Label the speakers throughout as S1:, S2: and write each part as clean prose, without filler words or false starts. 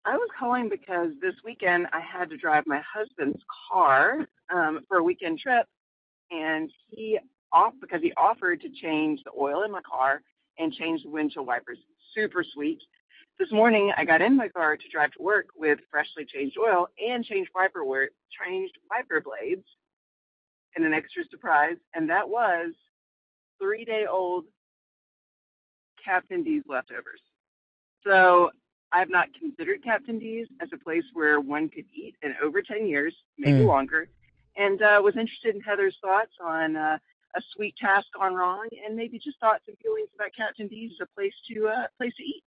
S1: I was calling because this weekend I had to drive my husband's car for a weekend trip, and because he offered to change the oil in my car and change the windshield wipers. Super sweet. This morning I got in my car to drive to work with freshly changed oil and changed wiper blades, and an extra surprise, and that was 3-day-old Captain D's leftovers. So I've not considered Captain D's as a place where one could eat in over 10 years, maybe longer, and was interested in Heather's thoughts on a sweet task gone wrong, and maybe just thoughts and feelings about Captain D's as a place to eat.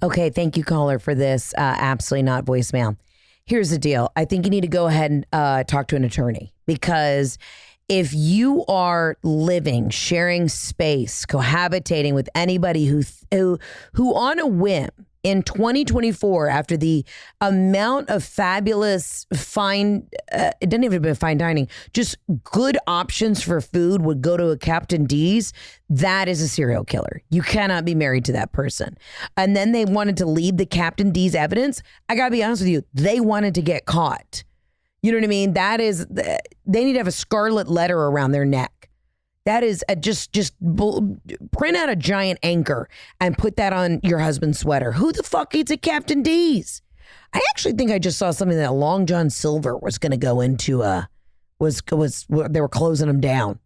S2: Okay, thank you, caller, for this. Absolutely not voicemail. Here's the deal. I think you need to go ahead and talk to an attorney, because if you are living, sharing space, cohabitating with anybody who on a whim in 2024, after the amount of fabulous it doesn't even be fine dining, just good options for food would go to a Captain D's, that is a serial killer. You cannot be married to that person. And then they wanted to leave the Captain D's evidence. I gotta be honest with you, they wanted to get caught. You know what I mean? They need to have a scarlet letter around their neck. That is just print out a giant anchor and put that on your husband's sweater. Who the fuck eats at Captain D's? I actually think I just saw something that Long John Silver was going to go into. They were closing them down.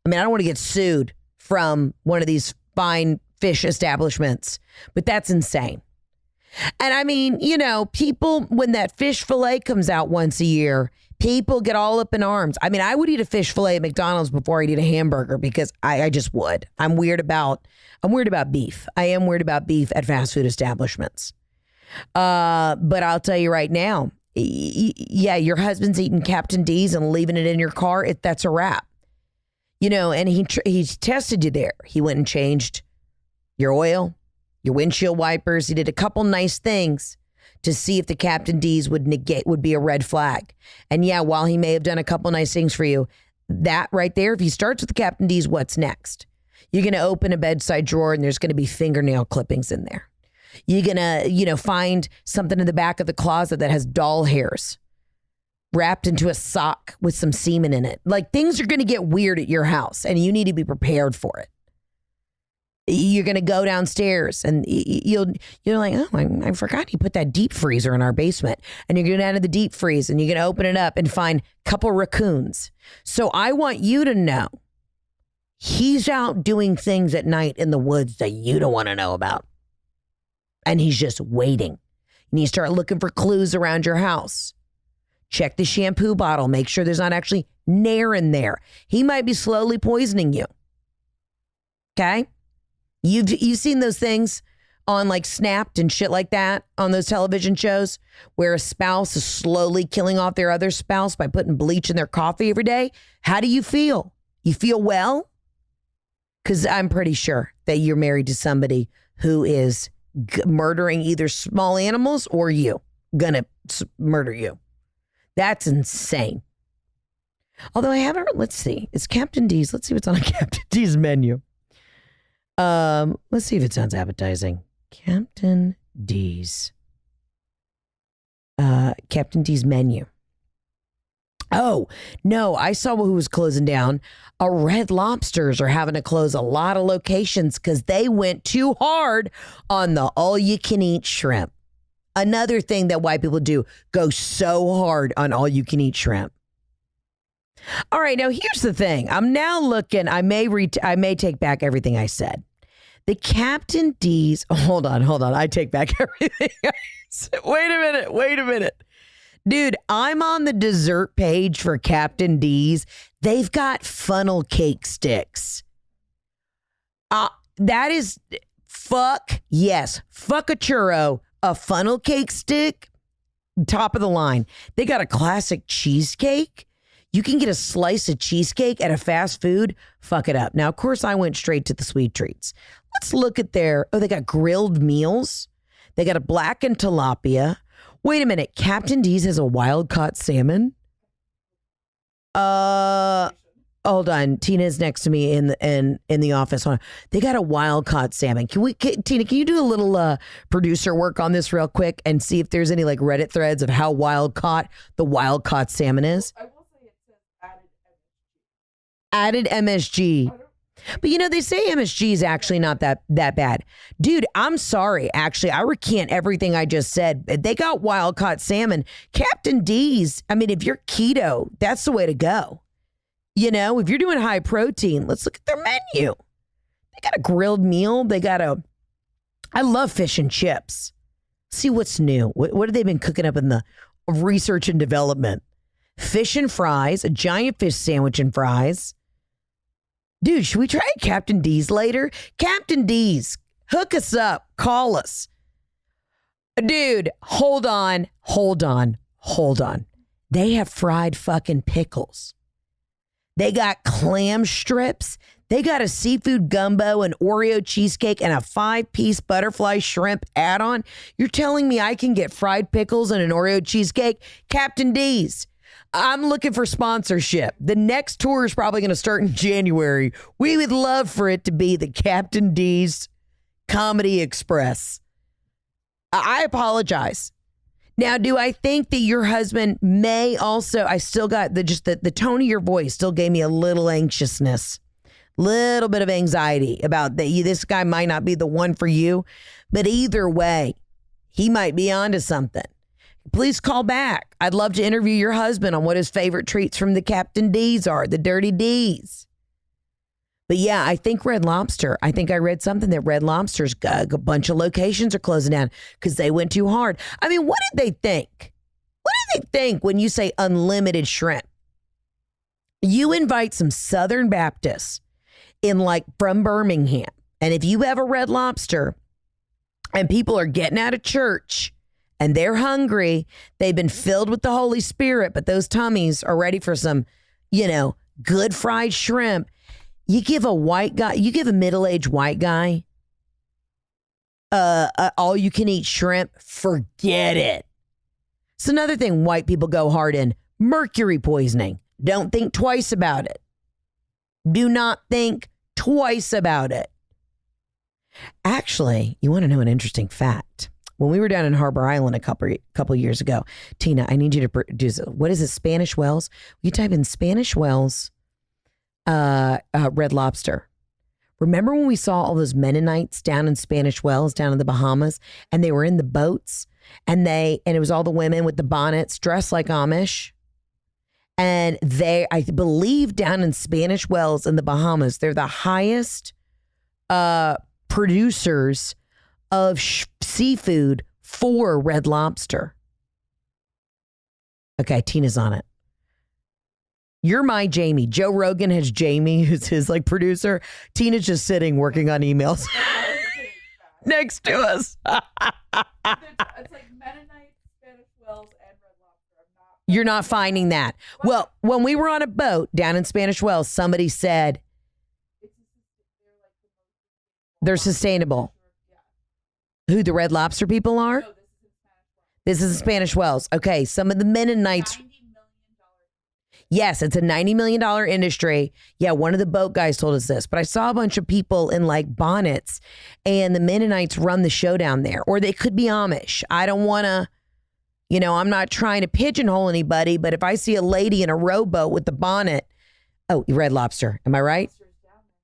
S2: I mean, I don't want to get sued from one of these fine fish establishments, but that's insane. And I mean, you know, people, when that fish fillet comes out once a year, people get all up in arms. I mean, I would eat a fish fillet at McDonald's before I'd eat a hamburger, because I just would. I'm weird about beef. I am weird about beef at fast food establishments. But I'll tell you right now, yeah, your husband's eating Captain D's and leaving it in your car. That's a wrap. You know, and he tested you there. He went and changed your oil, your windshield wipers. He did a couple nice things to see if the Captain D's would be a red flag. And yeah, while he may have done a couple nice things for you, that right there, if he starts with the Captain D's, what's next? You're going to open a bedside drawer and there's going to be fingernail clippings in there. You're going to, find something in the back of the closet that has doll hairs wrapped into a sock with some semen in it. Like, things are going to get weird at your house, and you need to be prepared for it. You're going to go downstairs and you're like, oh, I forgot you put that deep freezer in our basement. And you're going to enter the deep freeze and you're going to open it up and find a couple raccoons. So I want you to know he's out doing things at night in the woods that you don't want to know about. And he's just waiting. You need to start looking for clues around your house. Check the shampoo bottle. Make sure there's not actually Nair in there. He might be slowly poisoning you. Okay? You've seen those things on like Snapped and shit like that on those television shows where a spouse is slowly killing off their other spouse by putting bleach in their coffee every day. How do you feel? You feel well? Because I'm pretty sure that you're married to somebody who is murdering either small animals or gonna murder you. That's insane. Although let's see. It's Captain D's. Let's see what's on a Captain D's menu. Let's see if it sounds appetizing. Captain D's menu. Oh, no, I saw who was closing down. Red Lobsters are having to close a lot of locations because they went too hard on the all-you-can-eat shrimp. Another thing that white people do, go so hard on all-you-can-eat shrimp. All right, now here's the thing. I'm now looking, I may take back everything I said. The Captain D's, hold on. I take back everything I said. Wait a minute. Dude, I'm on the dessert page for Captain D's. They've got funnel cake sticks. That is, fuck a churro, a funnel cake stick, top of the line. They got a classic cheesecake. You can get a slice of cheesecake at a fast food. Fuck it up. Now, of course, I went straight to the sweet treats. Let's look at they got grilled meals. They got a blackened tilapia. Wait a minute. Captain D's has a wild caught salmon. hold on. Tina's next to me in the office. Hold on. They got a wild caught salmon. Tina, can you do a little producer work on this real quick and see if there's any like Reddit threads of how wild caught the wild caught salmon is? I will say it says added MSG. But you know, they say MSG is actually not that bad. Dude, I'm sorry. Actually, I recant everything I just said. They got wild caught salmon. Captain D's, I mean, if you're keto, that's the way to go. You know, if you're doing high protein, let's look at their menu. They got a grilled meal. I love fish and chips. See what's new. What have they been cooking up in the research and development? Fish and fries, a giant fish sandwich and fries. Dude, should we try Captain D's later? Captain D's, hook us up. Call us. Dude, hold on. They have fried fucking pickles. They got clam strips. They got a seafood gumbo, an Oreo cheesecake, and a 5-piece butterfly shrimp add-on. You're telling me I can get fried pickles and an Oreo cheesecake? Captain D's. I'm looking for sponsorship. The next tour is probably going to start in January. We would love for it to be the Captain D's Comedy Express. I apologize. Now, do I think that your husband may also, I still got the tone of your voice still gave me a little anxiousness, little bit of anxiety about that. This guy might not be the one for you, but either way, he might be onto something. Please call back. I'd love to interview your husband on what his favorite treats from the Captain D's are, the Dirty D's. But yeah, I think Red Lobster, I think I read something that Red Lobster's a bunch of locations are closing down because they went too hard. I mean, what did they think? What did they think when you say unlimited shrimp? You invite some Southern Baptists from Birmingham. And if you have a Red Lobster and people are getting out of church and they're hungry, they've been filled with the Holy Spirit, but those tummies are ready for some, good fried shrimp. You give a middle-aged white guy all you can eat shrimp, forget it. It's another thing white people go hard in, mercury poisoning. Don't think twice about it. Do not think twice about it. Actually, you want to know an interesting fact? When we were down in Harbor Island a couple years ago, Tina, I need you to produce, what is it, Spanish Wells? You type in Spanish Wells, Red Lobster. Remember when we saw all those Mennonites down in Spanish Wells, down in the Bahamas, and they were in the boats, and it was all the women with the bonnets dressed like Amish, and I believe down in Spanish Wells in the Bahamas, they're the highest producers of seafood for Red Lobster. Okay, Tina's on it. You're my Jamie. Joe Rogan has Jamie, who's his producer. Tina's just sitting working on emails next to us. It's like Mennonite, Spanish Wells, and Red Lobster. You're not finding that. Well, when we were on a boat down in Spanish Wells, somebody said they're sustainable. Who, the Red Lobster people are? No, this is Spanish Wells. Okay, some of the Mennonites. Yes, it's a $90 million industry. Yeah, one of the boat guys told us this. But I saw a bunch of people in bonnets, and the Mennonites run the show down there. Or they could be Amish. I don't want to, I'm not trying to pigeonhole anybody, but if I see a lady in a rowboat with the bonnet, Red Lobster, am I right?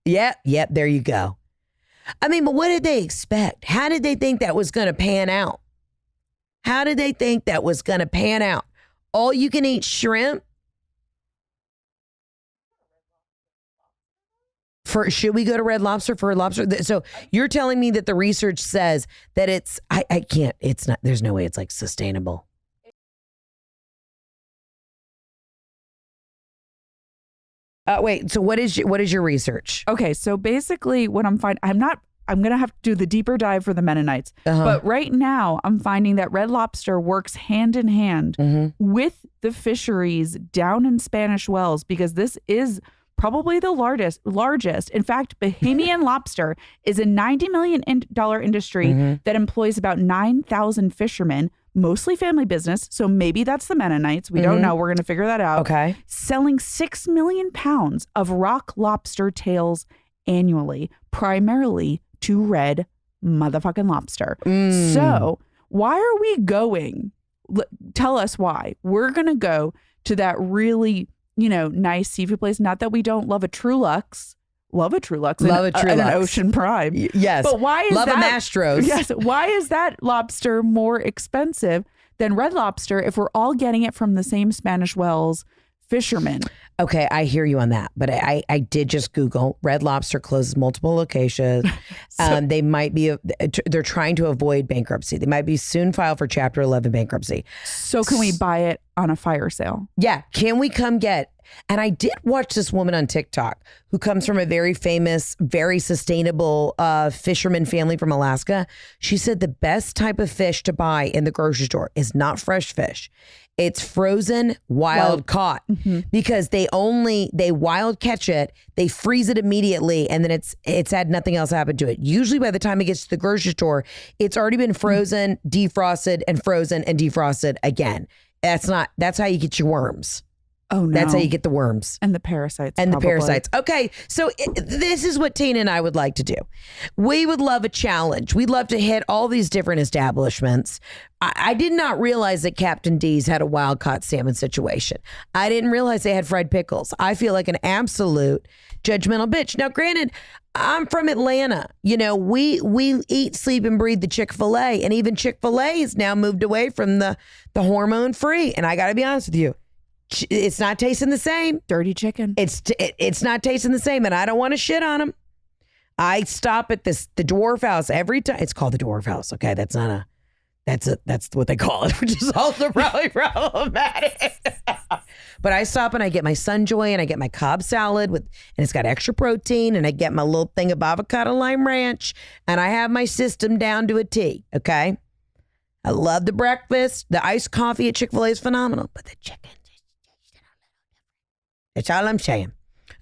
S2: Yep, there you go. I mean, but what did they expect? How did they think that was going to pan out? All you can eat shrimp? Should we go to Red Lobster for a lobster? So you're telling me that the research says that it's not, there's no way it's sustainable. Wait, so what is your research?
S3: Okay, so basically what I'm going to have to do the deeper dive for the Mennonites. Uh-huh. But right now I'm finding that Red Lobster works hand in hand with the fisheries down in Spanish Wells, because this is probably the largest. In fact, Bahamian lobster is a $90 million industry that employs about 9,000 fishermen, mostly family business. So maybe that's the Mennonites. We don't know. We're going to figure that out.
S2: Okay.
S3: Selling 6 million pounds of rock lobster tails annually, primarily to red motherfucking lobster. So why are we going? Tell us why. We're going to go to that really, nice seafood place. Not that we don't love a Trulux. Love a Trulux. And an Ocean Prime.
S2: Yes.
S3: But why is
S2: love
S3: that?
S2: Love a Mastros.
S3: Yes. Why is that lobster more expensive than red lobster if we're all getting it from the same Spanish Wells fishermen?
S2: Okay, I hear you on that, but I did just Google Red Lobster closes multiple locations. They might be they're trying to avoid bankruptcy. They might be soon filed for Chapter 11 bankruptcy.
S3: So can we buy it on a fire sale?
S2: Yeah, can we come get? And I did watch this woman on TikTok who comes from a very famous, very sustainable fisherman family from Alaska. She said the best type of fish to buy in the grocery store is not fresh fish. It's frozen, wild caught, because they wild catch it, they freeze it immediately, and then it's had nothing else happen to it. Usually by the time it gets to the grocery store, it's already been frozen, defrosted, and frozen and defrosted again. That's how you get your worms.
S3: Oh, no.
S2: That's how you get the worms.
S3: And the parasites.
S2: And
S3: probably.
S2: the parasites. Okay, so this is what Tina and I would like to do. We would love a challenge. We'd love to hit all these different establishments. I did not realize that Captain D's had a wild-caught salmon situation. I didn't realize they had fried pickles. I feel like an absolute judgmental bitch. Now, granted, I'm from Atlanta. We eat, sleep, and breathe the Chick-fil-A. And even Chick-fil-A has now moved away from the hormone-free. And I got to be honest with you. It's not tasting the same.
S3: Dirty chicken.
S2: It's not tasting the same, and I don't want to shit on them. I stop at the Dwarf House every time. It's called the Dwarf House. Okay, that's what they call it, which is also probably problematic. But I stop and I get my Sunjoy and I get my Cobb salad and it's got extra protein, and I get my little thing of avocado lime ranch, and I have my system down to a T. Okay, I love the breakfast. The iced coffee at Chick-fil-A is phenomenal, but the chicken. That's all I'm saying.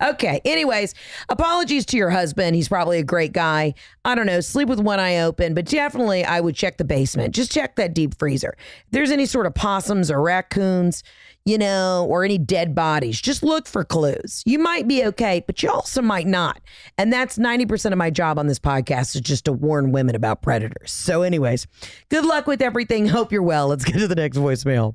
S2: Okay. Anyways, apologies to your husband. He's probably a great guy. I don't know. Sleep with one eye open, but definitely I would check the basement. Just check that deep freezer. If there's any sort of possums or raccoons, or any dead bodies, just look for clues. You might be okay, but you also might not. And that's 90% of my job on this podcast is just to warn women about predators. So anyways, good luck with everything. Hope you're well. Let's get to the next voicemail.